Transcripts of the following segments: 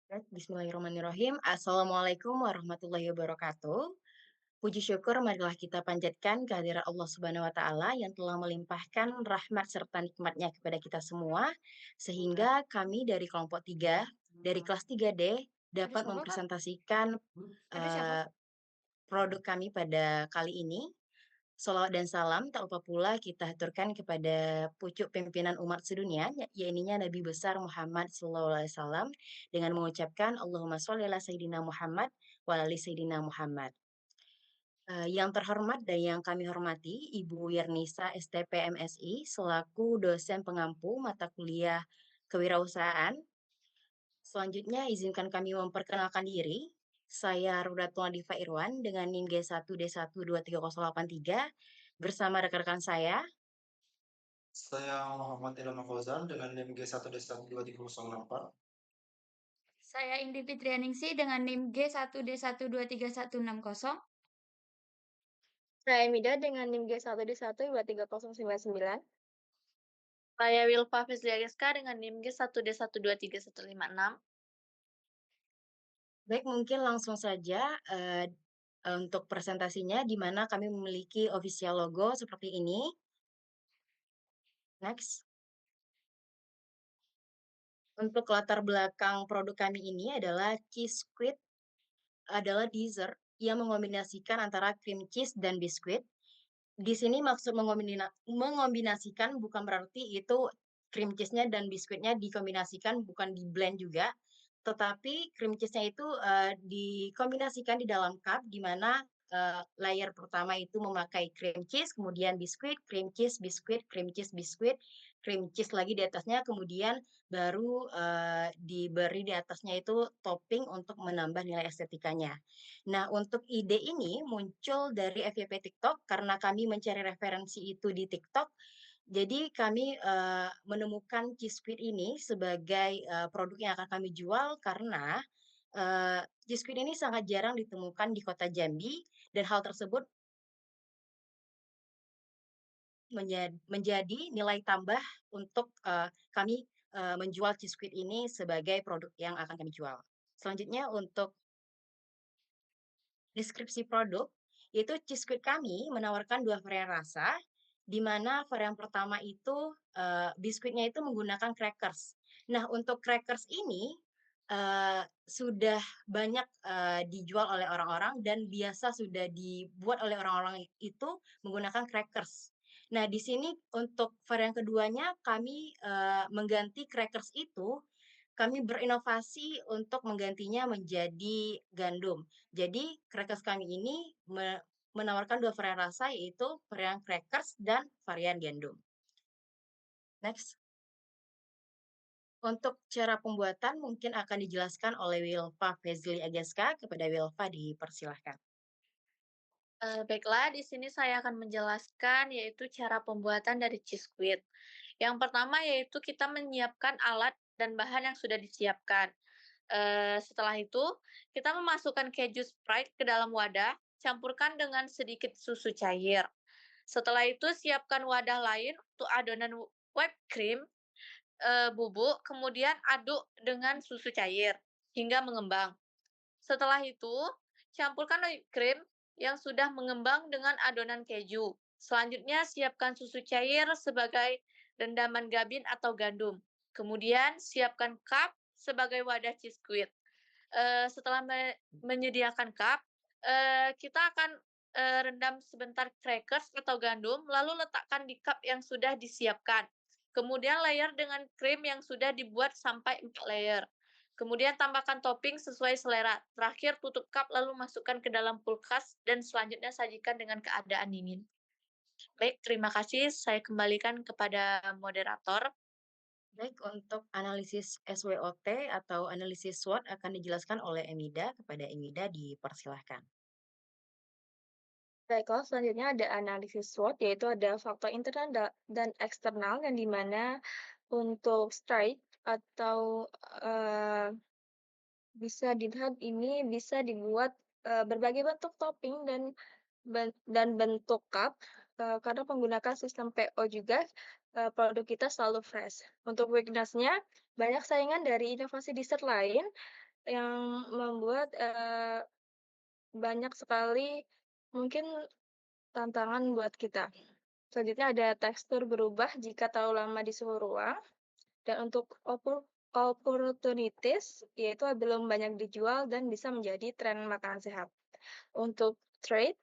Baik, bismillahirrahmanirrahim. Assalamualaikum warahmatullahi wabarakatuh. Puji syukur marilah kita panjatkan kehadiran Allah Subhanahu wa taala yang telah melimpahkan rahmat serta nikmatnya kepada kita semua, sehingga kami dari kelompok 3 dari kelas 3D Ada dapat siapa, Kak? mempresentasikan, Ada siapa? eee, produk kami pada kali ini. Shalawat dan salam tak lupa pula kita haturkan kepada pucuk pimpinan umat sedunia, yaitu Nabi besar Muhammad SAW dengan mengucapkan Allahumma sholli ala Sayyidina Muhammad wa ala ali Sayyidina Muhammad. Yang terhormat dan yang kami hormati Ibu Wirnisa STP MSI selaku dosen pengampu mata kuliah kewirausahaan. Selanjutnya izinkan kami memperkenalkan diri. Saya Rudatullah Diva Irwan dengan NIM G1D1230883 bersama rekan-rekan saya. Saya Muhammad Ilham Fauzan dengan NIM G1D12308. Saya Indi Fitrianingsih dengan NIM G1D1231160. Saya Mida dengan NIM G1D1 23099. Saya Wilfa Fizliagiska dengan NIM G1D1231156. Baik, mungkin langsung saja untuk presentasinya di mana kami memiliki official logo seperti ini. Next. Untuk latar belakang produk kami ini adalah cheese squid adalah dessert yang mengombinasikan antara cream cheese dan biskuit. Di sini maksud mengombinasikan bukan berarti itu cream cheese-nya dan biskuitnya dikombinasikan, bukan di-blend juga, tetapi cream cheese-nya itu, dikombinasikan di dalam cup, di mana, layer pertama itu memakai cream cheese, kemudian biskuit, cream cheese, biskuit, cream cheese, biskuit, cream cheese lagi di atasnya, kemudian baru, diberi di atasnya itu topping untuk menambah nilai estetikanya. Nah, untuk ide ini muncul dari FYP TikTok karena kami mencari referensi itu di TikTok. Jadi kami, menemukan Cheese ini sebagai, produk yang akan kami jual karena, Cheese ini sangat jarang ditemukan di kota Jambi dan hal tersebut menjadi nilai tambah untuk, kami, menjual Cheese ini sebagai produk yang akan kami jual. Selanjutnya untuk deskripsi produk, yaitu cheese kami menawarkan 2 varian rasa, di mana varian pertama itu, biskuitnya itu menggunakan crackers. Nah, untuk crackers ini, sudah banyak, dijual oleh orang-orang dan biasa sudah dibuat oleh orang-orang itu menggunakan crackers. Nah, di sini untuk varian keduanya kami, mengganti crackers itu, kami berinovasi untuk menggantinya menjadi gandum. Jadi crackers kami ini menawarkan 2 varian rasa, yaitu varian crackers dan varian gandum. Next. Untuk cara pembuatan mungkin akan dijelaskan oleh Wilfa Fezli Ageska. Kepada Wilfa dipersilahkan. Baiklah, di sini saya akan menjelaskan yaitu cara pembuatan dari cheese squid. Yang pertama yaitu kita menyiapkan alat dan bahan yang sudah disiapkan. Setelah itu, kita memasukkan keju Sprite ke dalam wadah, campurkan dengan sedikit susu cair. Setelah itu, siapkan wadah lain untuk adonan whipped cream, bubuk, kemudian aduk dengan susu cair hingga mengembang. Setelah itu, campurkan whipped cream yang sudah mengembang dengan adonan keju. Selanjutnya, siapkan susu cair sebagai rendaman gabin atau gandum. Kemudian, siapkan cup sebagai wadah cheese squid. Setelah menyediakan cup, kita akan rendam sebentar crackers atau gandum, lalu letakkan di cup yang sudah disiapkan. Kemudian layer dengan krim yang sudah dibuat sampai 4 layer. Kemudian tambahkan topping sesuai selera. Terakhir tutup cup lalu masukkan ke dalam kulkas dan selanjutnya sajikan dengan keadaan dingin. Baik, terima kasih. Saya kembalikan kepada moderator. Baik, untuk analisis SWOT atau analisis SWOT akan dijelaskan oleh Emida. Kepada Emida dipersilahkan. Baiklah, selanjutnya ada analisis SWOT, yaitu ada faktor internal dan eksternal, yang dimana untuk strike atau bisa dilihat ini bisa dibuat berbagai bentuk topping dan bentuk cup, karena menggunakan sistem PO juga, produk kita selalu fresh. Untuk weakness-nya, banyak saingan dari inovasi dessert lain yang membuat, banyak sekali mungkin tantangan buat kita. Selanjutnya ada tekstur berubah jika terlalu lama di suhu ruang, dan untuk opportunities, yaitu belum banyak dijual dan bisa menjadi tren makanan sehat. Untuk trade,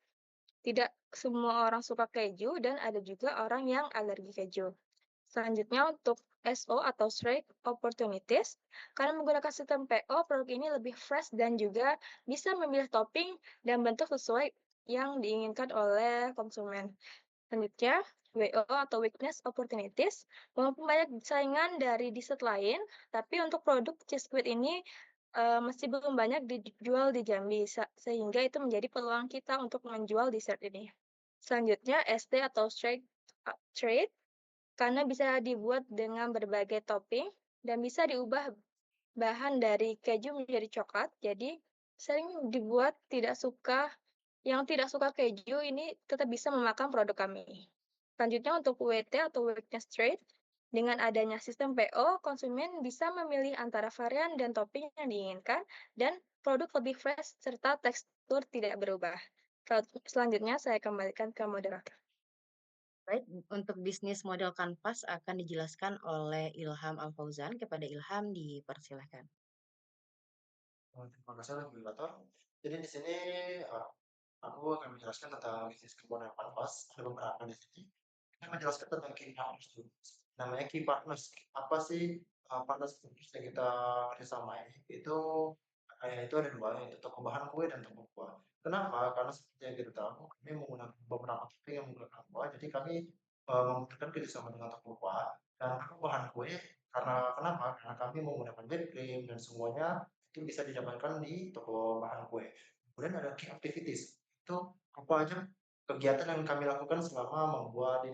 tidak semua orang suka keju dan ada juga orang yang alergi keju. Selanjutnya untuk SO atau Straight Opportunities, karena menggunakan sistem PO, produk ini lebih fresh dan juga bisa memilih topping dan bentuk sesuai yang diinginkan oleh konsumen. Selanjutnya, WO atau Weakness Opportunities, walaupun banyak saingan dari dessert lain, tapi untuk produk cheese squid ini masih belum banyak dijual di Jambi, sehingga itu menjadi peluang kita untuk menjual dessert ini. Selanjutnya, SD atau Straight Trade, karena bisa dibuat dengan berbagai topping dan bisa diubah bahan dari keju menjadi coklat, jadi sering dibuat yang tidak suka keju ini tetap bisa memakan produk kami. Selanjutnya untuk WT atau Weakness Trade, dengan adanya sistem PO, konsumen bisa memilih antara varian dan topping yang diinginkan dan produk lebih fresh serta tekstur tidak berubah. Selanjutnya saya kembalikan ke moderator. Baik, untuk bisnis model kanvas akan dijelaskan oleh Ilham Al-Fauzan. Kepada Ilham dipersilahkan. Terima kasih moderator. Jadi di sini aku akan menjelaskan tentang bisnis kebun kanvas. Ada beberapa di sini. Kita menjelaskan tentang key partners dulu. Namanya key partners. Apa sih partners yang kita kerjasama ini? Itu ada dua, yaitu toko bahan kue dan toko buah. Kenapa? Karena seperti yang kita tahu, kami menggunakan beberapa topping yang menggunakan buah. Jadi kami membutuhkan kerjasama dengan toko buah dan toko bahan kue. Karena kenapa? Karena kami menggunakan whipped cream dan semuanya itu bisa didapatkan di toko bahan kue. Kemudian ada key activities. Itu apa aja kegiatan yang kami lakukan selama membuat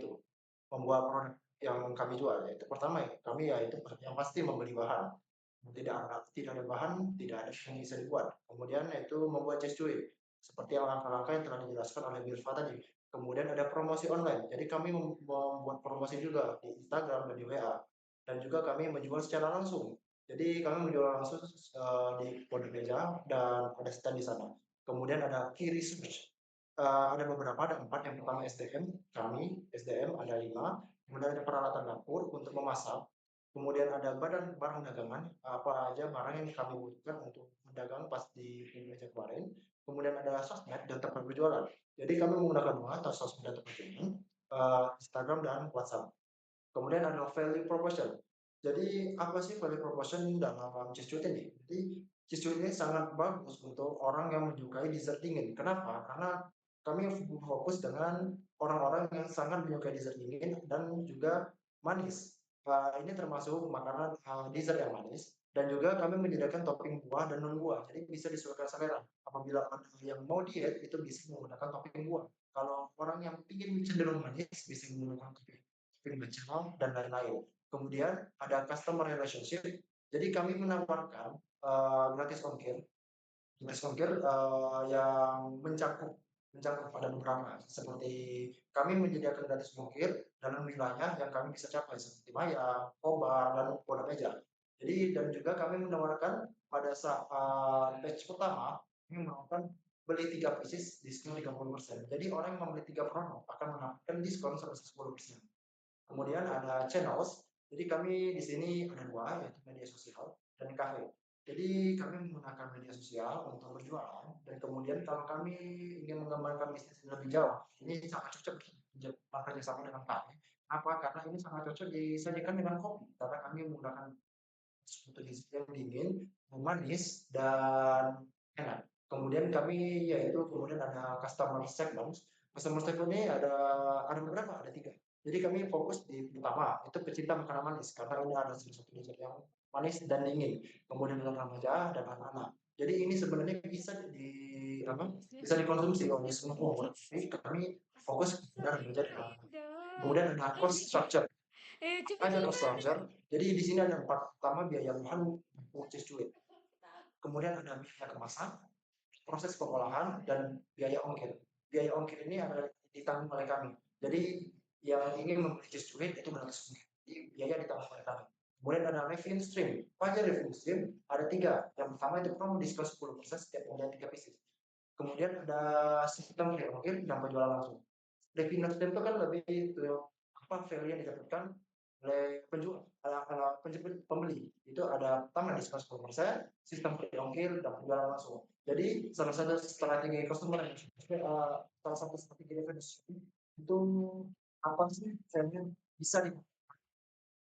produk yang kami jual. Yaitu pertama ya, kami yaitu yang pasti membeli bahan. Tidak ada bahan, tidak ada yang bisa dibuat. Kemudian yaitu membuat just do it, seperti yang langkah-langkah yang telah dijelaskan oleh Birva tadi. Kemudian ada promosi online. Jadi kami membuat promosi juga di Instagram dan di WA. Dan juga kami menjual secara langsung. Jadi kami menjual langsung di Pondok Meja dan ada stand di sana. Kemudian ada key research. Ada beberapa, ada 4. Yang pertama SDM, kami SDM ada 5. Kemudian ada peralatan dapur untuk memasak. Kemudian ada barang dagangan, apa aja barang yang kami butuhkan untuk mendagang pas di meja kemarin. Kemudian ada sosmed dan tempat berjualan. Jadi kami menggunakan dua, atau sosmed dan tempat berjualan, Instagram dan WhatsApp. Kemudian ada value proposition. Jadi apa sih value proposition dalam cheese Cheesecuit ini? Jadi cheese Cheesecuit ini sangat bagus untuk orang yang menyukai dessert dingin. Kenapa? Karena kami fokus dengan orang-orang yang sangat menyukai dessert dingin dan juga manis. Ini termasuk makanan dessert yang manis dan juga kami menyediakan topping buah dan non buah. Jadi bisa disesuaikan selera. Apabila Anda yang mau diet itu bisa menggunakan topping buah. Kalau orang yang ingin cenderung manis bisa menggunakan topping becel dan lain-lain. Kemudian ada customer relationship. Jadi kami menawarkan gratis ongkir yang mencakup pada beberapa, seperti kami menyediakan gratis ongkir dalam wilayah yang kami bisa capai seperti Maya, Kobar, dan Pondok Meja. Jadi dan juga kami menawarkan pada saat batch pertama kami menawarkan beli 3 pieces diskon 30%. Jadi orang yang membeli 3 produk akan mendapatkan diskon sampai 10%. Kemudian ada channels. Jadi kami di sini ada 2, yaitu media sosial dan kafe. Jadi kami menggunakan media sosial untuk berjualan dan kemudian kalau kami ingin mengembangkan bisnis lebih jauh, ini sangat cocok bekerja sama dengan kami. Apa? Karena ini sangat cocok disajikan dengan kopi karena kami menggunakan sesuatu yang dingin, manis dan enak. Kemudian kemudian ada customer segment. Customer segment ini ada beberapa, ada 3. Jadi kami fokus di pertama itu pecinta makanan manis karena ini ada salah satu dessert yang manis dan dingin. Kemudian ada remaja dan anak-anak. Jadi ini sebenarnya bisa dikonsumsi oleh semua umur. Jadi kami fokus pada remaja dan anak. Kemudian ada cost structure. Ada cost structure. Jadi di sini ada 4. Pertama biaya bahan purchase duit. Kemudian ada biaya kemasan, proses pengolahan dan biaya ongkir. Biaya ongkir ini adalah ditanggung oleh kami. Jadi yang ingin membeli cheese duit itu gratis ongkir. Jadi biaya ditanggung oleh kami. Kemudian ada revenue stream. Apa aja revenue stream? Ada 3. Yang pertama itu promo diskon 10% setiap pembelian 3 pieces. Kemudian ada sistem mungkin dan penjualan langsung. Revenue stream itu kan lebih ke apa value yang didapatkan oleh penjual, pembeli. Itu ada pertama diskon 10%, sistem free ongkir dan penjualan langsung. Jadi salah satu strategi customer salah satu strategi revenue stream itu apa sih value bisa di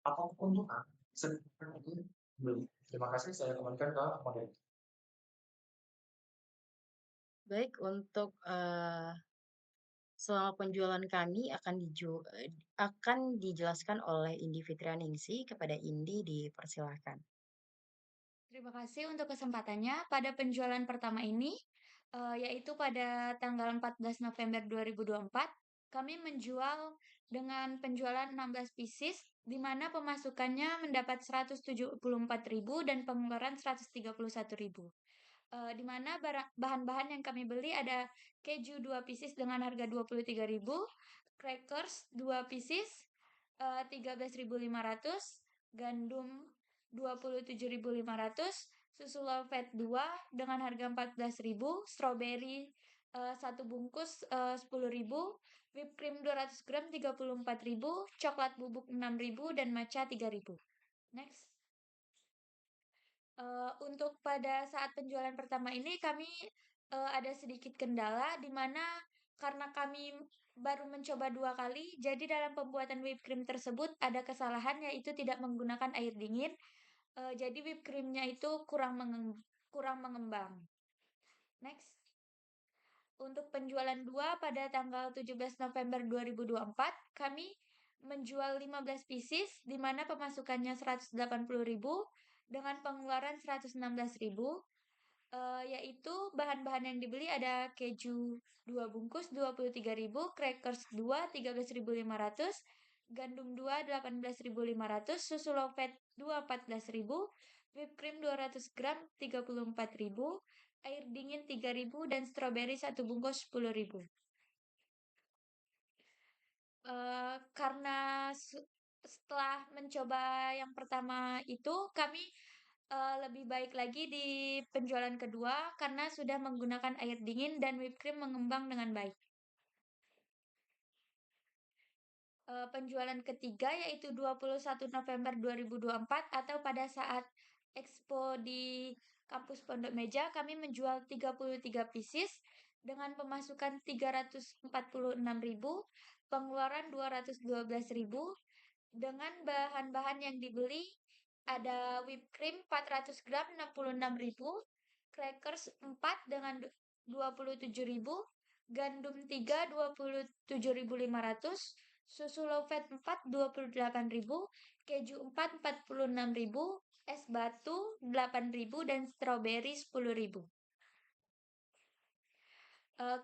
apa keuntungan bisa diberikan untuk pembeli. Terima kasih, saya kembalikan ke model. Baik, untuk soal penjualan kami akan dijelaskan oleh Indi Fitrianingsih. Kepada Indi, dipersilahkan. Terima kasih untuk kesempatannya. Pada penjualan pertama ini, yaitu pada tanggal 14 November 2024, kami menjual dengan penjualan 16 pieces, di mana pemasukannya mendapat 174.000 dan pengeluaran 131.000. Di mana bahan-bahan yang kami beli ada keju 2 pieces dengan harga 23.000, crackers 2 pieces 13.500, gandum 27.500, susu low fat 2 dengan harga 14.000, strawberry 1 bungkus 10.000, whipped cream 200 gram 34.000, coklat bubuk 6.000 dan matcha 3.000. Next. Untuk pada saat penjualan pertama ini kami ada sedikit kendala di mana karena kami baru mencoba 2 kali, jadi dalam pembuatan whipped cream tersebut ada kesalahan yaitu tidak menggunakan air dingin, jadi whipped cream-nya itu kurang mengembang. Next. Untuk penjualan 2 pada tanggal 17 November 2024, kami menjual 15 pieces di mana pemasukannya 180.000 dengan pengeluaran 116.000, yaitu bahan-bahan yang dibeli ada keju 2 bungkus 23.000, crackers 2 13.500, gandum 2 18.500, susu low fat 2 14.000, whipped cream 200 gram 34.000, air dingin 3.000 dan strawberry 1 bungkus 10.000. Karena setelah mencoba yang pertama itu kami lebih baik lagi di penjualan kedua karena sudah menggunakan air dingin dan whipped cream mengembang dengan baik. Penjualan ketiga yaitu 21 November 2024 atau pada saat expo di kampus Pondok Meja kami menjual 33 pieces dengan pemasukan 346.000, pengeluaran 212.000. Dengan bahan-bahan yang dibeli ada whipped cream 400 gram 66.000, crackers 4 dengan 27.000, gandum 3 27.500, susu low fat 4 28.000, keju 4 46.000, es batu 8.000 dan strawberry 10.000.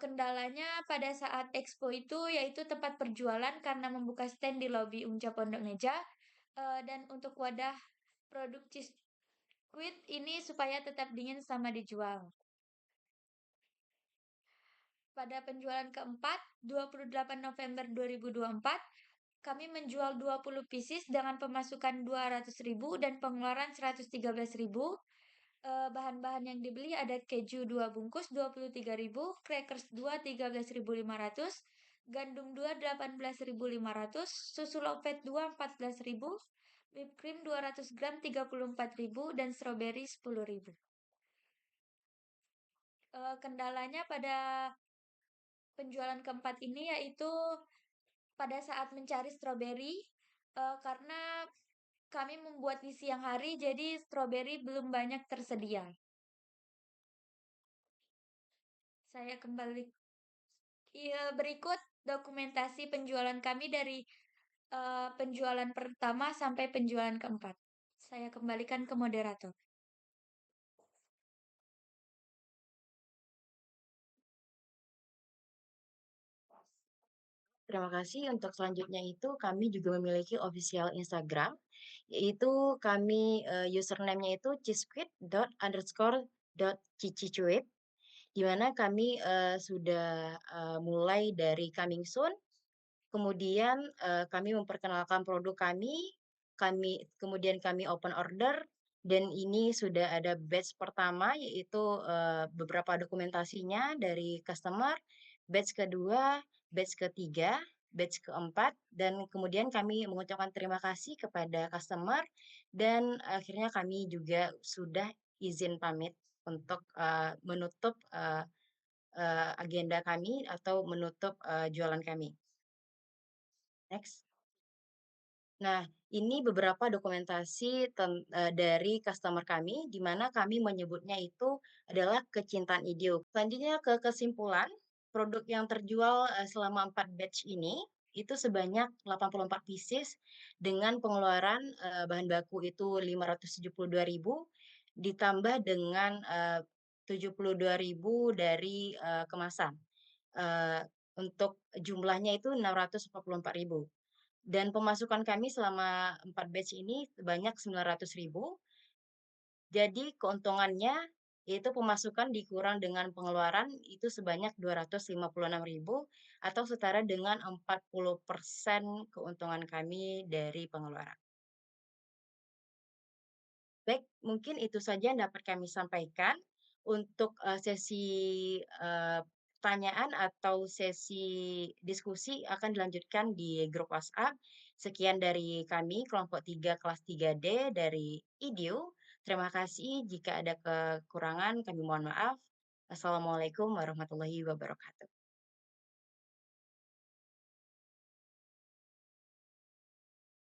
Kendalanya pada saat expo itu yaitu tempat perjualan karena membuka stand di lobi Unja Pondok Meja, dan untuk wadah produk cheese squid ini supaya tetap dingin sama dijual. Pada penjualan keempat, 28 November 2024, kami menjual 20 pieces dengan pemasukan 200.000 dan pengeluaran 113.000. Bahan-bahan yang dibeli ada keju 2 bungkus 23.000, crackers 2 13.500, gandum 2 18.500, susu low fat 2 14.000, whipped cream 200 gram 34.000 dan strawberry 10.000. Kendalanya pada penjualan keempat ini yaitu pada saat mencari strawberry, karena kami membuat di siang hari jadi strawberry belum banyak tersedia. Saya kembali. Berikut dokumentasi penjualan kami dari penjualan pertama sampai penjualan keempat. Saya kembalikan ke moderator. Terima kasih. Untuk selanjutnya itu kami juga memiliki official Instagram, yaitu kami username-nya itu cheesquid_.cicicuit, di mana kami sudah mulai dari coming soon. Kemudian kami memperkenalkan produk kami kemudian kami open order dan ini sudah ada batch pertama yaitu, beberapa dokumentasinya dari customer, batch kedua, batch ketiga, batch keempat, dan kemudian kami mengucapkan terima kasih kepada customer dan akhirnya kami juga sudah izin pamit untuk, menutup, agenda kami atau menutup, jualan kami. Next. Nah, ini beberapa dokumentasi dari customer kami, di mana kami menyebutnya itu adalah kecintaan IDEO. Selanjutnya ke kesimpulan, produk yang terjual, selama 4 batch ini, itu sebanyak 84 pieces dengan pengeluaran, bahan baku itu 572.000 ditambah dengan, 72.000 dari, kemasan. Eee, untuk jumlahnya itu 644.000. Dan pemasukan kami selama 4 batch ini sebanyak 900.000. Jadi keuntungannya yaitu pemasukan dikurang dengan pengeluaran itu sebanyak 256.000 atau setara dengan 40% keuntungan kami dari pengeluaran. Baik, mungkin itu saja yang dapat kami sampaikan. Untuk, sesi, pertanyaan atau sesi diskusi akan dilanjutkan di grup WhatsApp. Sekian dari kami kelompok 3 kelas 3D dari IDIU. Terima kasih, jika ada kekurangan kami mohon maaf. Assalamualaikum warahmatullahi wabarakatuh.